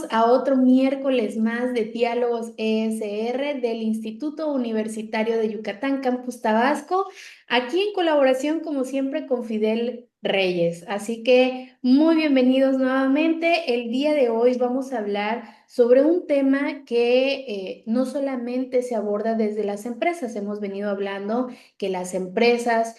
bienvenidos a otro miércoles más de Diálogos ESR del Instituto Universitario de Yucatán, Campus Tabasco, aquí en colaboración como siempre con Fidel Reyes. Así que muy bienvenidos nuevamente. El día de hoy vamos a hablar sobre un tema que no solamente se aborda desde las empresas, hemos venido hablando que las empresas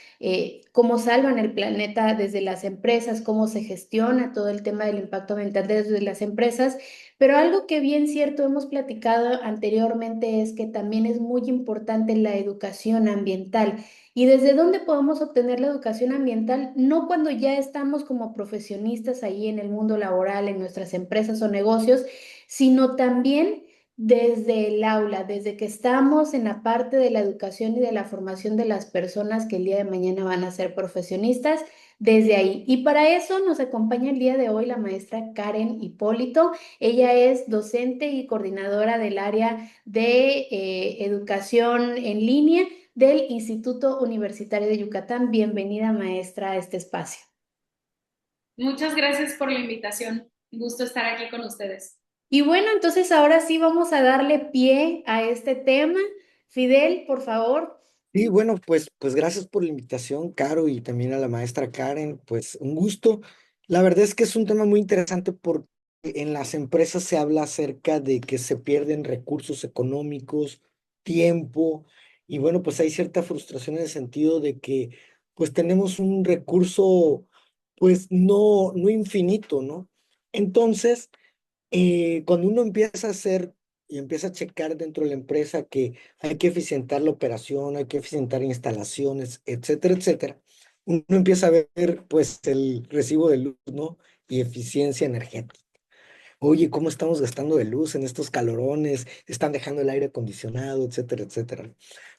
cómo salvan el planeta desde las empresas, cómo se gestiona todo el tema del impacto ambiental desde las empresas, pero algo que bien cierto hemos platicado anteriormente es que también es muy importante la educación ambiental. ¿Y desde dónde podemos obtener la educación ambiental? No cuando ya estamos como profesionistas ahí en el mundo laboral, en nuestras empresas o negocios, sino también desde el aula, desde que estamos en la parte de la educación y de la formación de las personas que el día de mañana van a ser profesionistas, desde ahí. Y para eso nos acompaña el día de hoy la maestra Karen Hipólito. Ella es docente y coordinadora del área de educación en línea del Instituto Universitario de Yucatán. Bienvenida, maestra, a este espacio. Muchas gracias por la invitación. Un gusto estar aquí con ustedes. Y bueno, entonces ahora sí vamos a darle pie a este tema. Fidel, por favor. Y bueno, pues gracias por la invitación, Caro, y también a la maestra Karen, pues un gusto. La verdad es que es un tema muy interesante porque en las empresas se habla acerca de que se pierden recursos económicos, tiempo, y bueno, pues hay cierta frustración en el sentido de que pues tenemos un recurso pues no infinito, ¿no? Entonces, cuando uno empieza a hacer y empieza a checar dentro de la empresa que hay que eficientar la operación, hay que eficientar instalaciones, etcétera, etcétera, uno empieza a ver pues el recibo de luz, ¿no? Y eficiencia energética. Oye, ¿cómo estamos gastando de luz en estos calorones? Están dejando el aire acondicionado, etcétera, etcétera.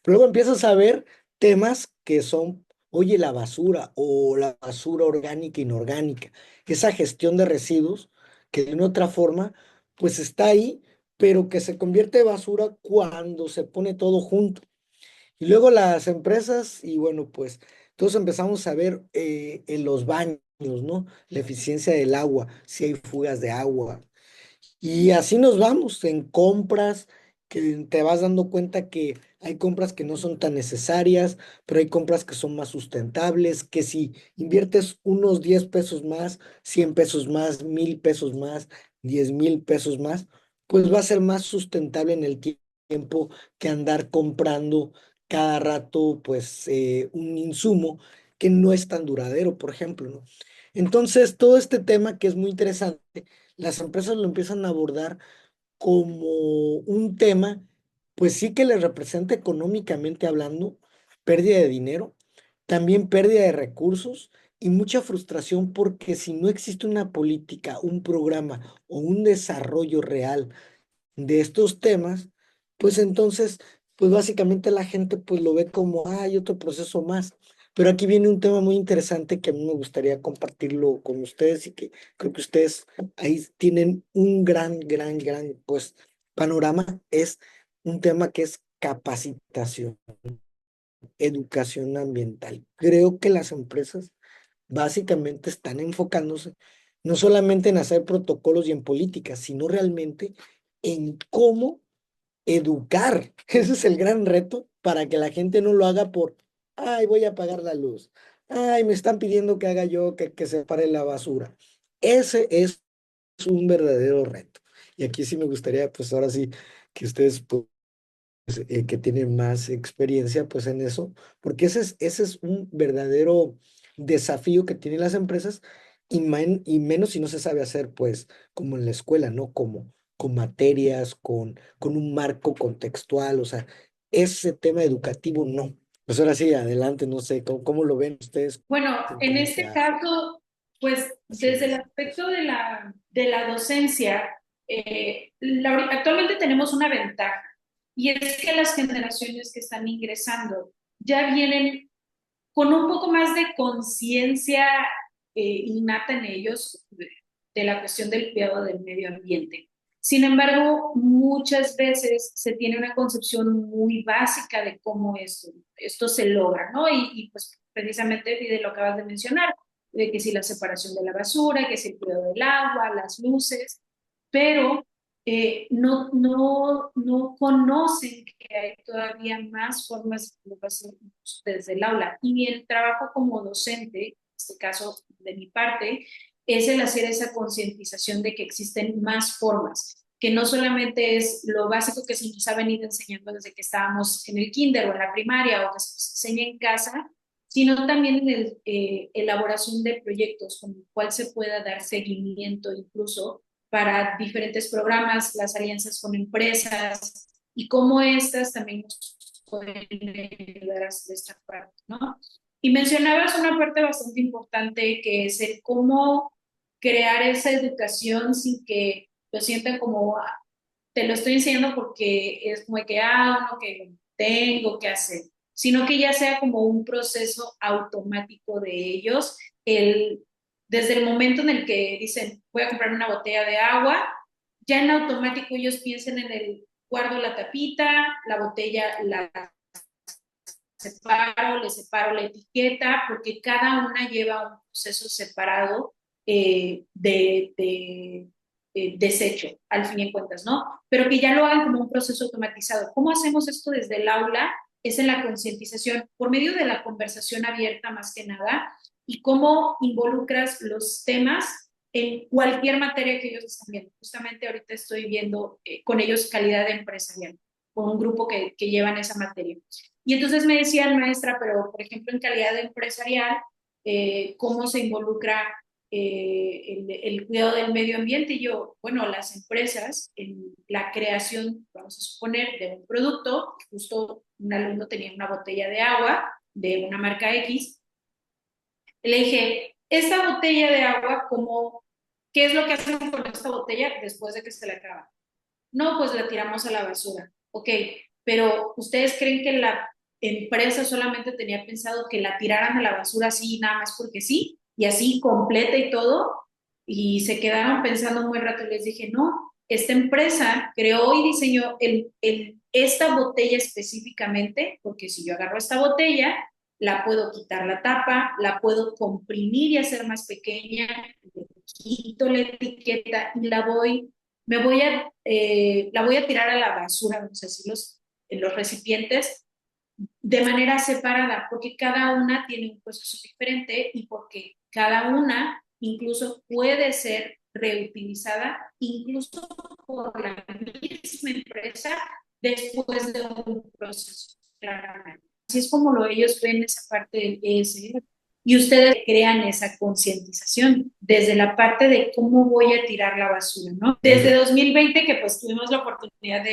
Pero luego empiezas a ver temas que son, oye, la basura o la basura orgánica e inorgánica, esa gestión de residuos que de una otra forma, pues está ahí, pero que se convierte en basura cuando se pone todo junto. Y luego las empresas, y bueno, pues todos empezamos a ver en los baños, ¿no? La eficiencia del agua, si hay fugas de agua, y así nos vamos en compras, que te vas dando cuenta que hay compras que no son tan necesarias, pero hay compras que son más sustentables, que si inviertes unos 10 pesos más, 100 pesos más, 1000 pesos más, 10,000 pesos más, pues va a ser más sustentable en el tiempo que andar comprando cada rato, pues, un insumo que no es tan duradero, por ejemplo, ¿no? Entonces, todo este tema que es muy interesante las empresas lo empiezan a abordar como un tema, pues sí que les representa económicamente hablando, pérdida de dinero, también pérdida de recursos y mucha frustración porque si no existe una política, un programa o un desarrollo real de estos temas, pues entonces, pues básicamente la gente pues lo ve como, hay otro proceso más. Pero aquí viene un tema muy interesante que a mí me gustaría compartirlo con ustedes y que creo que ustedes ahí tienen un gran, pues, panorama. Es un tema que es capacitación, educación ambiental. Creo que las empresas básicamente están enfocándose no solamente en hacer protocolos y en políticas, sino realmente en cómo educar. Ese es el gran reto para que la gente no lo haga por, ay, voy a apagar la luz. Ay, me están pidiendo que haga yo que separe la basura. Ese es un verdadero reto. Y aquí sí me gustaría, pues ahora sí, que ustedes, pues, que tienen más experiencia, pues en eso, porque ese es un verdadero desafío que tienen las empresas y menos si no se sabe hacer, pues, como en la escuela, ¿no? Como con materias, con un marco contextual, o sea, ese tema educativo, no. Pues ahora sí, adelante, no sé, ¿cómo lo ven ustedes Bueno, en en cómo se este hace? caso, pues Así desde el es. aspecto de la docencia, actualmente tenemos una ventaja y es que las generaciones que están ingresando ya vienen con un poco más de conciencia innata en ellos de la cuestión del cuidado del medio ambiente. Sin embargo, muchas veces se tiene una concepción muy básica de cómo esto se logra, ¿no? Pues precisamente, Fide, lo acabas de mencionar, de que si la separación de la basura, que si el cuidado del agua, las luces, pero no conocen que hay todavía más formas de comunicación desde el aula. Y mi trabajo como docente, en este caso de mi parte, es el hacer esa concientización de que existen más formas, que no solamente es lo básico que se nos ha venido enseñando desde que estábamos en el kinder o en la primaria o que se nos enseña en casa, sino también en la elaboración de proyectos con el cual se pueda dar seguimiento incluso para diferentes programas, las alianzas con empresas y cómo estas también nos pueden ayudar a hacer esta parte, ¿no? Y mencionabas una parte bastante importante que es el cómo crear esa educación sin que lo sientan como, te lo estoy enseñando porque es como que, no, que tengo que hacer, sino que ya sea como un proceso automático de ellos, desde el momento en el que dicen, voy a comprar una botella de agua, ya en automático ellos piensen en guardo la tapita, la botella la separo, le separo la etiqueta, porque cada una lleva un proceso separado de desecho, al fin y cuentas, ¿no? Pero que ya lo hagan como un proceso automatizado. ¿Cómo hacemos esto desde el aula? Es en la concientización, por medio de la conversación abierta más que nada, y cómo involucras los temas en cualquier materia que ellos están viendo. Justamente ahorita estoy viendo con ellos calidad empresarial, con un grupo que llevan esa materia. Y entonces me decían, maestra, pero por ejemplo en calidad empresarial, ¿cómo se involucra el cuidado del medio ambiente? Y yo, bueno, las empresas, en la creación, vamos a suponer, de un producto, justo un alumno tenía una botella de agua de una marca X, le dije, esta botella de agua, ¿qué es lo que hacen con esta botella después de que se la acaba? No, pues la tiramos a la basura. Ok, pero ¿ustedes creen que la empresa solamente tenía pensado que la tiraran a la basura así, nada más porque sí, y así completa y todo? Y se quedaron pensando muy rato y les dije, no, esta empresa creó y diseñó esta botella específicamente, porque si yo agarro esta botella, la puedo quitar la tapa, la puedo comprimir y hacer más pequeña, le quito la etiqueta y la voy a tirar a la basura, vamos a decir, en los recipientes de manera separada, porque cada una tiene un proceso diferente y porque cada una incluso puede ser reutilizada, incluso por la misma empresa después de un proceso, claramente. Así es como ellos ven esa parte del ESG. Y ustedes crean esa concientización desde la parte de cómo voy a tirar la basura, ¿no? Desde 2020 que pues tuvimos la oportunidad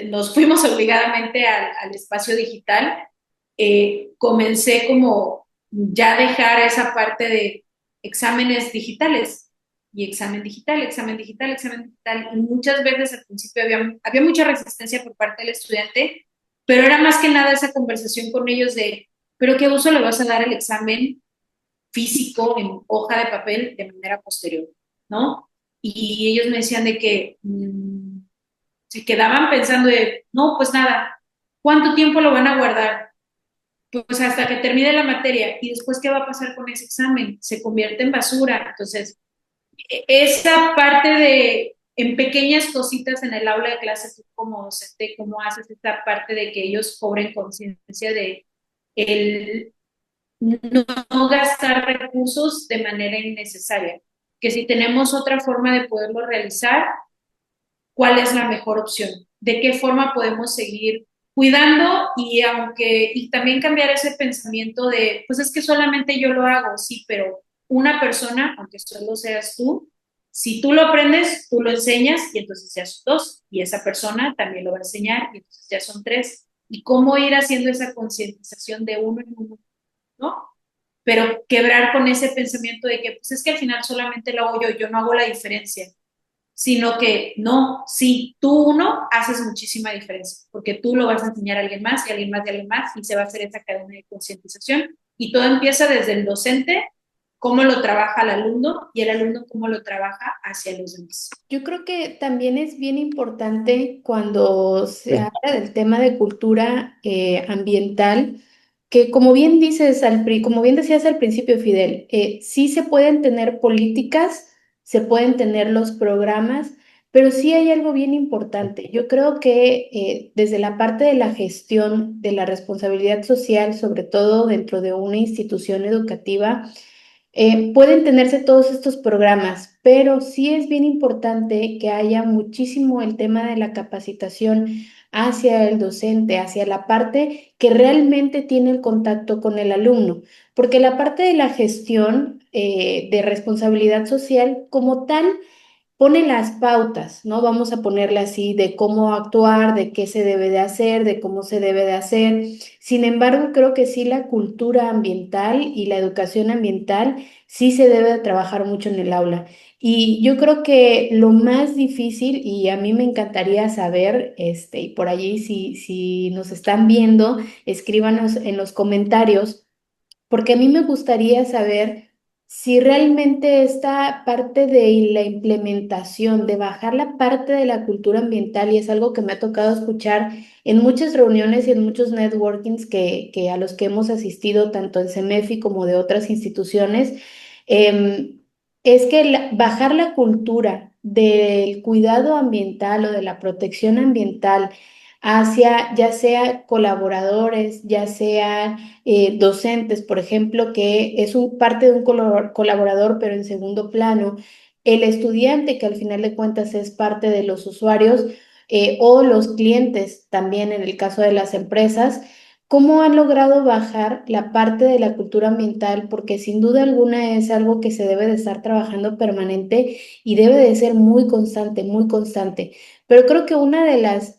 nos fuimos obligadamente al espacio digital, comencé como ya dejar esa parte de exámenes digitales y examen digital, examen digital, examen digital. Y muchas veces al principio había mucha resistencia por parte del estudiante, pero era más que nada esa conversación con ellos de, ¿pero qué uso le vas a dar al examen físico en hoja de papel de manera posterior? ¿No? Y ellos me decían de que se quedaban pensando de, no, pues nada, ¿cuánto tiempo lo van a guardar? Pues hasta que termine la materia. ¿Y después qué va a pasar con ese examen? Se convierte en basura. Entonces, esa parte en pequeñas cositas en el aula de clase, tú como docente, ¿cómo haces esta parte de que ellos cobren conciencia de el no gastar recursos de manera innecesaria? Que si tenemos otra forma de poderlo realizar, ¿cuál es la mejor opción? ¿De qué forma podemos seguir cuidando? Y también cambiar ese pensamiento de, pues es que solamente yo lo hago, sí, pero una persona, aunque solo seas tú, si tú lo aprendes, tú lo enseñas y entonces ya son dos, y esa persona también lo va a enseñar y entonces ya son tres. Y cómo ir haciendo esa concientización de uno en uno, ¿no? Pero quebrar con ese pensamiento de que, pues es que al final solamente lo hago yo no hago la diferencia, sino que no, sí, tú uno haces muchísima diferencia, porque tú lo vas a enseñar a alguien más y a alguien más y a alguien más, y se va a hacer esa cadena de concientización. Y todo empieza desde el docente, cómo lo trabaja el alumno, y el alumno cómo lo trabaja hacia los demás. Yo creo que también es bien importante cuando se Sí. habla del tema de cultura ambiental, que como bien dices, como bien decías al principio, Fidel, sí se pueden tener políticas, se pueden tener los programas, Pero sí hay algo bien importante. Yo creo que desde la parte de la gestión de la responsabilidad social, sobre todo dentro de una institución educativa, pueden tenerse todos estos programas, pero sí es bien importante que haya muchísimo el tema de la capacitación hacia el docente, hacia la parte que realmente tiene el contacto con el alumno, porque la parte de la gestión de responsabilidad social como tal pone las pautas, ¿no? Vamos a ponerle así de cómo actuar, de qué se debe de hacer, de cómo se debe de hacer. Sin embargo, creo que sí la cultura ambiental y la educación ambiental sí se debe de trabajar mucho en el aula. Y yo creo que lo más difícil, y a mí me encantaría saber, y por allí si nos están viendo, escríbanos en los comentarios porque a mí me gustaría saber si realmente esta parte de la implementación, de bajar la parte de la cultura ambiental, y es algo que me ha tocado escuchar en muchas reuniones y en muchos networkings que a los que hemos asistido, tanto en CEMEFI como de otras instituciones, em, es que bajar la cultura del cuidado ambiental o de la protección ambiental hacia ya sea colaboradores, ya sea docentes, por ejemplo, que es un parte de un colaborador, pero en segundo plano, el estudiante, que al final de cuentas es parte de los usuarios, o los clientes, también en el caso de las empresas, ¿cómo han logrado bajar la parte de la cultura ambiental? Porque sin duda alguna es algo que se debe de estar trabajando permanente y debe de ser muy constante, muy constante. Pero creo que una de las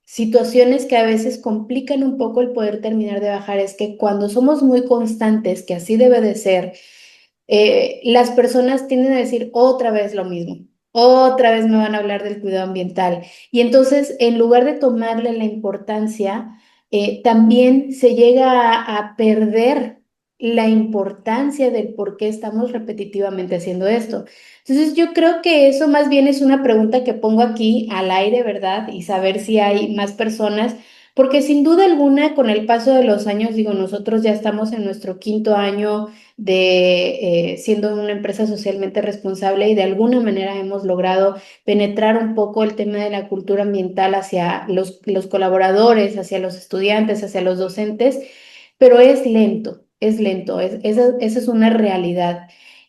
situaciones que a veces complican un poco el poder terminar de bajar es que cuando somos muy constantes, que así debe de ser, las personas tienden a decir otra vez lo mismo, otra vez me van a hablar del cuidado ambiental. Y entonces, en lugar de tomarle la importancia, también se llega a perder la importancia del por qué estamos repetitivamente haciendo esto. Entonces, yo creo que eso más bien es una pregunta que pongo aquí al aire, ¿verdad? Y saber si hay más personas. Porque sin duda alguna, con el paso de los años, digo, nosotros ya estamos en nuestro quinto año de siendo una empresa socialmente responsable y de alguna manera hemos logrado penetrar un poco el tema de la cultura ambiental hacia los colaboradores, hacia los estudiantes, hacia los docentes, pero es lento, esa es una realidad.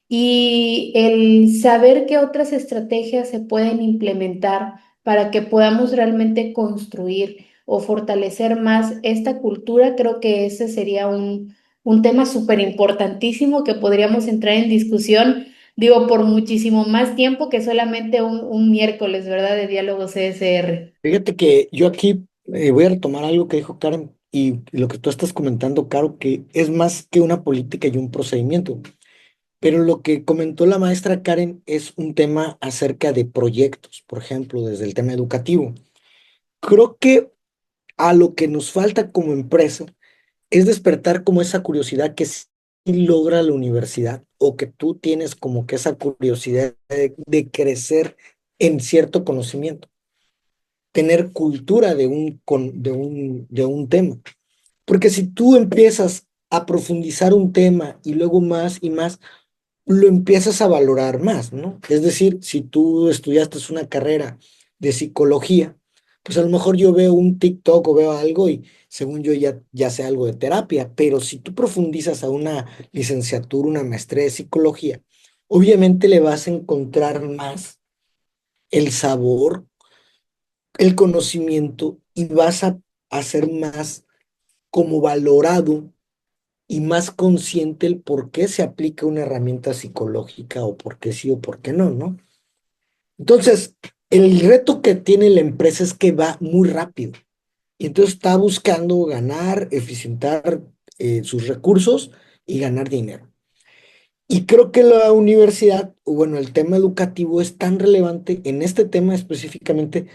Y el saber qué otras estrategias se pueden implementar para que podamos realmente construir o fortalecer más esta cultura, creo que ese sería un tema súper importantísimo que podríamos entrar en discusión, digo, por muchísimo más tiempo que solamente un miércoles, ¿verdad? De diálogo CSR. Fíjate que yo aquí voy a retomar algo que dijo Karen y lo que tú estás comentando, Caro, que es más que una política y un procedimiento. Pero lo que comentó la maestra Karen es un tema acerca de proyectos, por ejemplo, desde el tema educativo. Creo que a lo que nos falta como empresa es despertar como esa curiosidad que sí logra la universidad o que tú tienes como que esa curiosidad de crecer en cierto conocimiento, tener cultura de un tema. Porque si tú empiezas a profundizar un tema y luego más y más, lo empiezas a valorar más, ¿no? Es decir, si tú estudiaste una carrera de psicología, pues a lo mejor yo veo un TikTok o veo algo y según yo ya sé algo de terapia, pero si tú profundizas a una licenciatura, una maestría de psicología, obviamente le vas a encontrar más el sabor, el conocimiento y vas a ser más como valorado y más consciente el por qué se aplica una herramienta psicológica o por qué sí o por qué no, ¿no? Entonces, el reto que tiene la empresa es que va muy rápido y entonces está buscando ganar, eficientar sus recursos y ganar dinero. Y creo que la universidad, o bueno, el tema educativo es tan relevante en este tema específicamente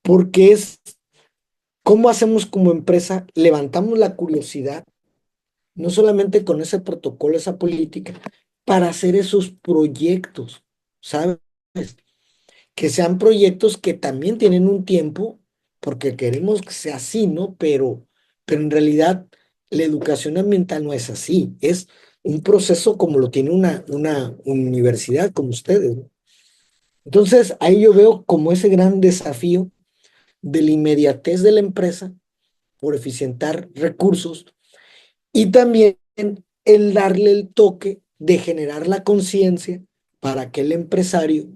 porque es cómo hacemos como empresa, levantamos la curiosidad no solamente con ese protocolo, esa política, para hacer esos proyectos, ¿sabes? Que sean proyectos que también tienen un tiempo, porque queremos que sea así, ¿no? Pero en realidad la educación ambiental no es así, es un proceso como lo tiene una universidad como ustedes, ¿no? Entonces, ahí yo veo como ese gran desafío de la inmediatez de la empresa por eficientar recursos y también el darle el toque de generar la conciencia para que el empresario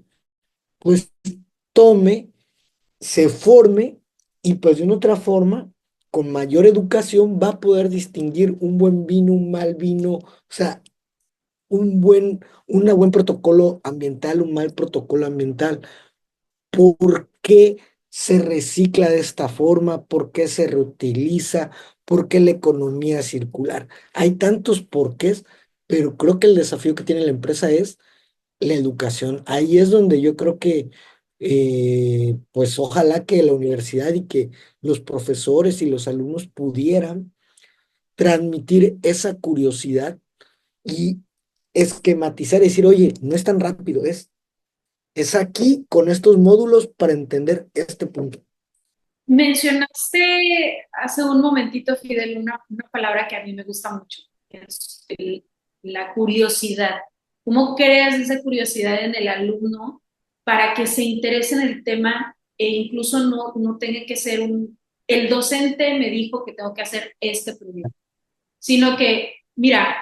pues tome, se forme y pues de una otra forma, con mayor educación, va a poder distinguir un buen vino, un mal vino, o sea, un buen protocolo ambiental, un mal protocolo ambiental. ¿Por qué se recicla de esta forma? ¿Por qué se reutiliza? ¿Por qué la economía circular? Hay tantos porqués, pero creo que el desafío que tiene la empresa es la educación. Ahí es donde yo creo que, pues ojalá que la universidad y que los profesores y los alumnos pudieran transmitir esa curiosidad y esquematizar y decir, oye, no es tan rápido, es aquí con estos módulos para entender este punto. Mencionaste hace un momentito, Fidel, una palabra que a mí me gusta mucho, que es la curiosidad. ¿Cómo creas esa curiosidad en el alumno para que se interese en el tema e incluso no tenga que ser el docente me dijo que tengo que hacer este proyecto, sino que, mira,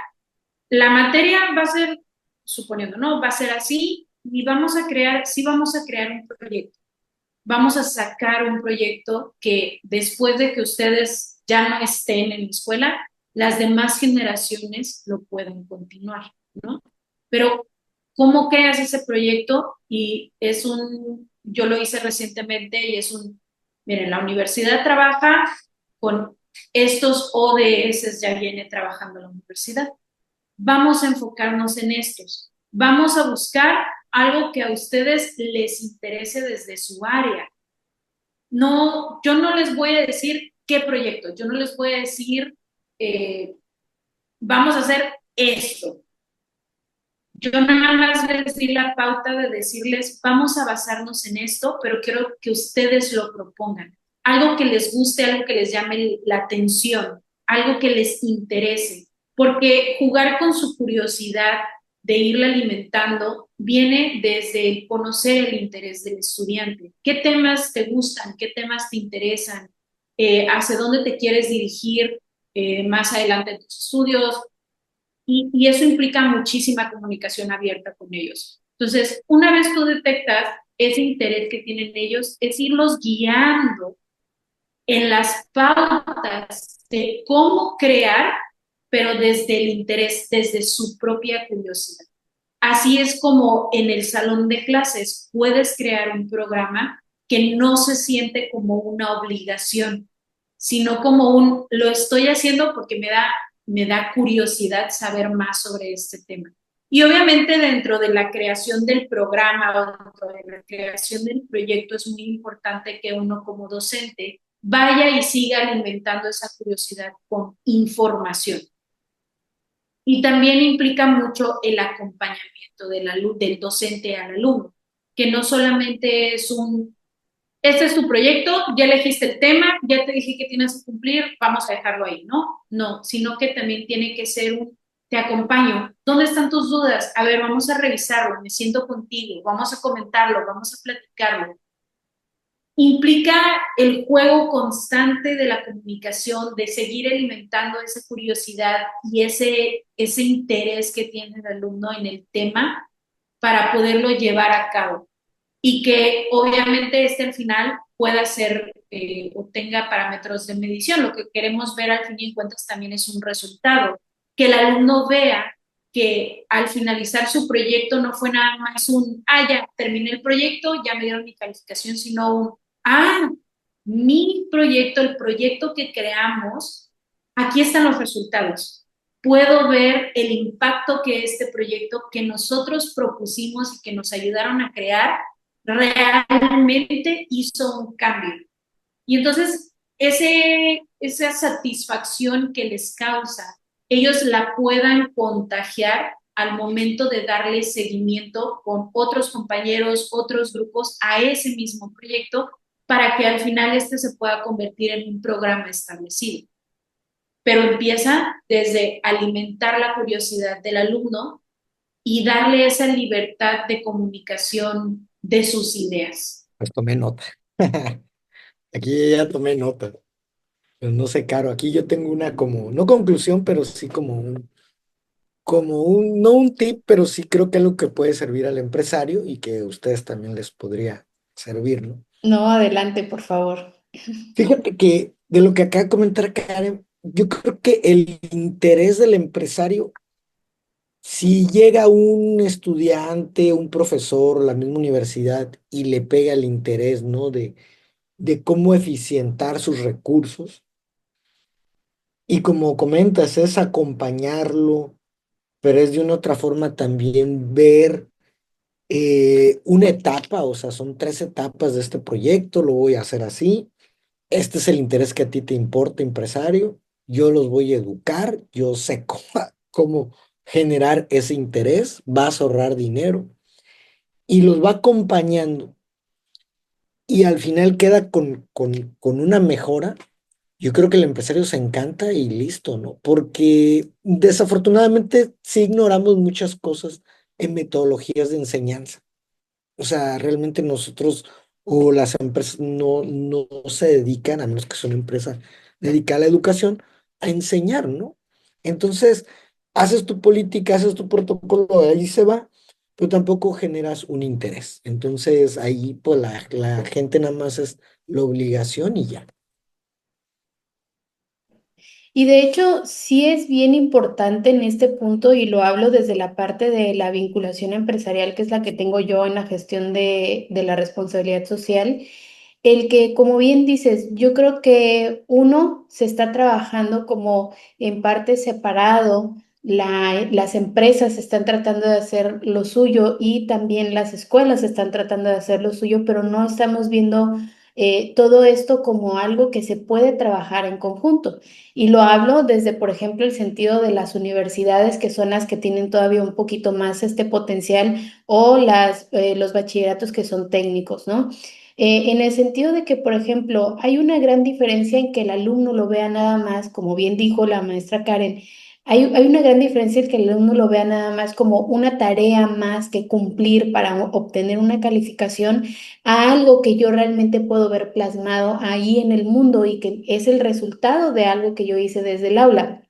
la materia va a ser, suponiendo, ¿no? Va a ser así y sí vamos a crear un proyecto, vamos a sacar un proyecto que después de que ustedes ya no estén en la escuela, las demás generaciones lo puedan continuar, ¿no? Pero, ¿cómo creas ese proyecto? Y yo lo hice recientemente y miren, la universidad trabaja con estos ODS, ya viene trabajando la universidad. Vamos a enfocarnos en estos. Vamos a buscar algo que a ustedes les interese desde su área. No, yo no les voy a decir qué proyecto, yo no les voy a decir, eh, vamos a hacer esto. Yo nada más les di la pauta de decirles, vamos a basarnos en esto, pero quiero que ustedes lo propongan. Algo que les guste, algo que les llame la atención, algo que les interese, porque jugar con su curiosidad de irla alimentando viene desde el conocer el interés del estudiante. ¿Qué temas te gustan? ¿Qué temas te interesan? ¿Hacia dónde te quieres dirigir más adelante en tus estudios? Y eso implica muchísima comunicación abierta con ellos. Entonces, una vez tú detectas ese interés que tienen ellos, es irlos guiando en las pautas de cómo crear, pero desde el interés, desde su propia curiosidad. Así es como en el salón de clases puedes crear un programa que no se siente como una obligación, sino como lo estoy haciendo porque me da curiosidad saber más sobre este tema. Y obviamente dentro de la creación del programa o dentro de la creación del proyecto es muy importante que uno como docente vaya y siga alimentando esa curiosidad con información. Y también implica mucho el acompañamiento del docente al alumno, que no solamente es este es tu proyecto, ya elegiste el tema, ya te dije que tienes que cumplir, vamos a dejarlo ahí, ¿no? No, sino que también tiene que ser te acompaño, ¿dónde están tus dudas? A ver, vamos a revisarlo, me siento contigo, vamos a comentarlo, vamos a platicarlo. Implica el juego constante de la comunicación, de seguir alimentando esa curiosidad y ese interés que tiene el alumno en el tema para poderlo llevar a cabo. Y que obviamente al final pueda ser o tenga parámetros de medición. Lo que queremos ver al fin y en cuentas también es un resultado, que el alumno vea que al finalizar su proyecto no fue nada más ya terminé el proyecto, ya me dieron mi calificación, sino mi proyecto, el proyecto que creamos, aquí están los resultados. Puedo ver el impacto que este proyecto que nosotros propusimos y que nos ayudaron a crear realmente hizo un cambio. Y entonces esa satisfacción que les causa, ellos la puedan contagiar al momento de darle seguimiento con otros compañeros, otros grupos a ese mismo proyecto para que al final se pueda convertir en un programa establecido. Pero empieza desde alimentar la curiosidad del alumno y darle esa libertad de comunicación de sus ideas. Pues tomé nota. Aquí ya tomé nota. Pues no sé, Caro, aquí yo tengo una como, no conclusión, pero sí no un tip, pero sí creo que algo que puede servir al empresario y que a ustedes también les podría servir, ¿no? No, adelante, por favor. Fíjate que de lo que acaba de comentar Karen, yo creo que el interés del empresario, si llega un estudiante, un profesor, la misma universidad y le pega el interés, ¿no? De cómo eficientar sus recursos. Y como comentas, es acompañarlo, pero es de una otra forma también ver una etapa, o sea, son 3 etapas de este proyecto, lo voy a hacer así. Este es el interés que a ti te importa, empresario. Yo los voy a educar, yo sé cómo generar ese interés, vas a ahorrar dinero y los va acompañando y al final queda con una mejora. Yo creo que el empresario se encanta y listo, ¿no? Porque desafortunadamente sí ignoramos muchas cosas en metodologías de enseñanza. O sea, realmente nosotros o las empresas no se dedican, a menos que sea una empresa dedicada a la educación, a enseñar, ¿no? Entonces, haces tu política, haces tu protocolo, ahí se va, pero tampoco generas un interés. Entonces, ahí pues la gente nada más es la obligación y ya. Y de hecho, sí es bien importante en este punto, y lo hablo desde la parte de la vinculación empresarial, que es la que tengo yo en la gestión de la responsabilidad social, el que, como bien dices, yo creo que uno se está trabajando como en parte separado, las empresas están tratando de hacer lo suyo y también las escuelas están tratando de hacer lo suyo, pero no estamos viendo todo esto como algo que se puede trabajar en conjunto. Y lo hablo desde, por ejemplo, el sentido de las universidades, que son las que tienen todavía un poquito más este potencial, o los bachilleratos que son técnicos, ¿no? En el sentido de que, por ejemplo, hay una gran diferencia en que el alumno lo vea nada más, como bien dijo la maestra Karen, hay una gran diferencia en que el alumno lo vea nada más como una tarea más que cumplir para obtener una calificación, a algo que yo realmente puedo ver plasmado ahí en el mundo y que es el resultado de algo que yo hice desde el aula.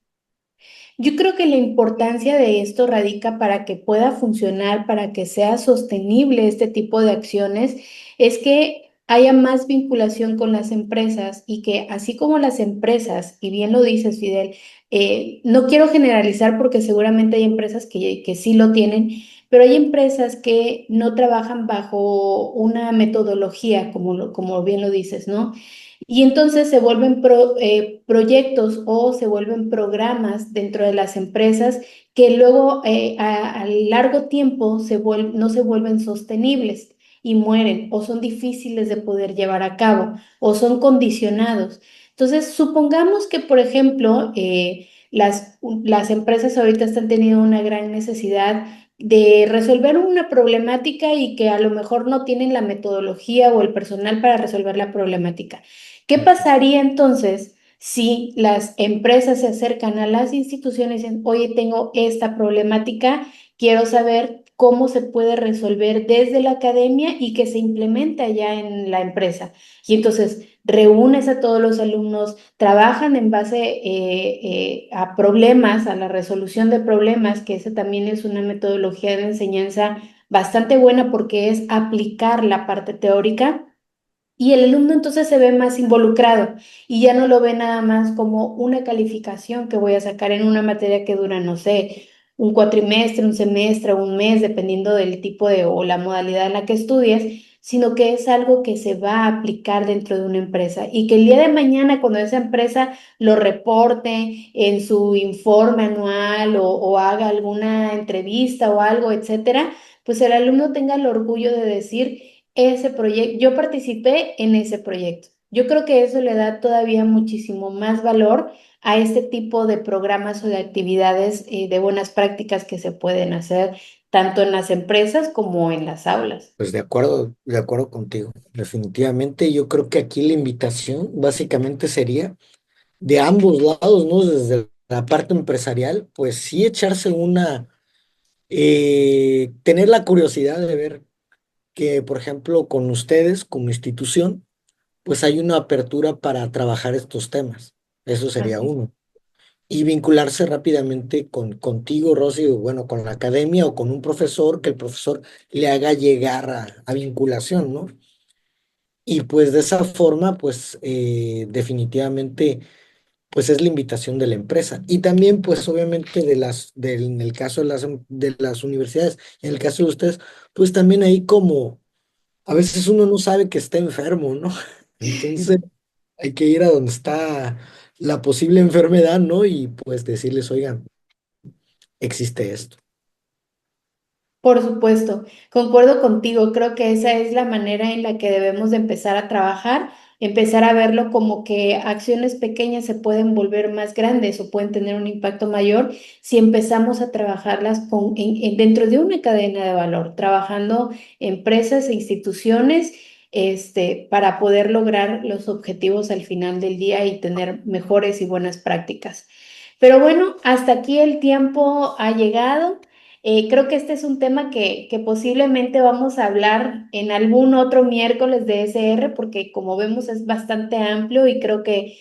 Yo creo que la importancia de esto radica para que pueda funcionar, para que sea sostenible este tipo de acciones, es que haya más vinculación con las empresas y que así como las empresas, y bien lo dices, Fidel, no quiero generalizar porque seguramente hay empresas que sí lo tienen, pero hay empresas que no trabajan bajo una metodología, como bien lo dices, ¿no? Y entonces se vuelven proyectos o se vuelven programas dentro de las empresas que luego a largo tiempo no se vuelven sostenibles y mueren o son difíciles de poder llevar a cabo o son condicionados. Entonces, supongamos que, por ejemplo, las empresas ahorita están teniendo una gran necesidad de resolver una problemática y que a lo mejor no tienen la metodología o el personal para resolver la problemática. ¿Qué pasaría entonces si las empresas se acercan a las instituciones y dicen, oye, tengo esta problemática, quiero saber cómo se puede resolver desde la academia y que se implemente allá en la empresa? Y entonces reúnes a todos los alumnos, trabajan en base a problemas, a la resolución de problemas, que esa también es una metodología de enseñanza bastante buena porque es aplicar la parte teórica y el alumno entonces se ve más involucrado y ya no lo ve nada más como una calificación que voy a sacar en una materia que dura, no sé, un cuatrimestre, un semestre, un mes, dependiendo del tipo de o la modalidad en la que estudies, sino que es algo que se va a aplicar dentro de una empresa y que el día de mañana cuando esa empresa lo reporte en su informe anual o haga alguna entrevista o algo, etcétera, pues el alumno tenga el orgullo de decir ese proyecto, yo participé en ese proyecto. Yo creo que eso le da todavía muchísimo más valor a este tipo de programas o de actividades de buenas prácticas que se pueden hacer tanto en las empresas como en las aulas. Pues de acuerdo contigo. Definitivamente yo creo que aquí la invitación básicamente sería de ambos lados, ¿no? Desde la parte empresarial, pues sí echarse tener la curiosidad de ver que, por ejemplo, con ustedes como institución, pues hay una apertura para trabajar estos temas. Eso sería Así. uno. Y vincularse rápidamente contigo, Rosy, o bueno, con la academia o con un profesor, que el profesor le haga llegar a vinculación, ¿no? Y pues de esa forma, pues definitivamente, pues es la invitación de la empresa. Y también, pues obviamente en el caso de las universidades, en el caso de ustedes, pues también ahí como a veces uno no sabe que está enfermo, ¿no? Entonces hay que ir a donde está la posible enfermedad, ¿no? Y pues decirles, oigan, existe esto. Por supuesto, concuerdo contigo, creo que esa es la manera en la que debemos de empezar a trabajar, empezar a verlo como que acciones pequeñas se pueden volver más grandes o pueden tener un impacto mayor si empezamos a trabajarlas dentro de una cadena de valor, trabajando empresas e instituciones para poder lograr los objetivos al final del día y tener mejores y buenas prácticas. Pero bueno, hasta aquí el tiempo ha llegado. Creo que este es un tema que posiblemente vamos a hablar en algún otro miércoles de SR, porque como vemos es bastante amplio y creo que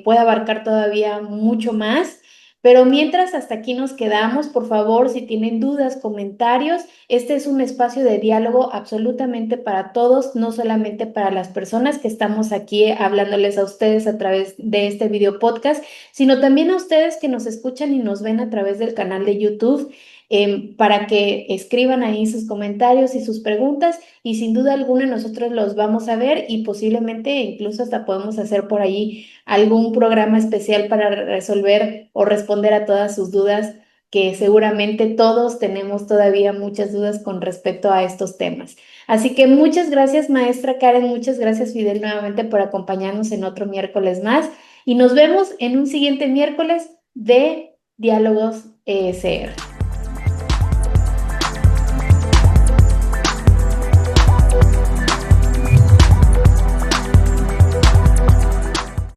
puede abarcar todavía mucho más. Pero mientras hasta aquí nos quedamos, por favor, si tienen dudas, comentarios, este es un espacio de diálogo absolutamente para todos, no solamente para las personas que estamos aquí hablándoles a ustedes a través de este video podcast, sino también a ustedes que nos escuchan y nos ven a través del canal de YouTube, para que escriban ahí sus comentarios y sus preguntas y sin duda alguna nosotros los vamos a ver y posiblemente incluso hasta podemos hacer por ahí algún programa especial para resolver o responder a todas sus dudas, que seguramente todos tenemos todavía muchas dudas con respecto a estos temas. Así que muchas gracias, maestra Karen, muchas gracias, Fidel, nuevamente por acompañarnos en otro miércoles más y nos vemos en un siguiente miércoles de Diálogos ESR.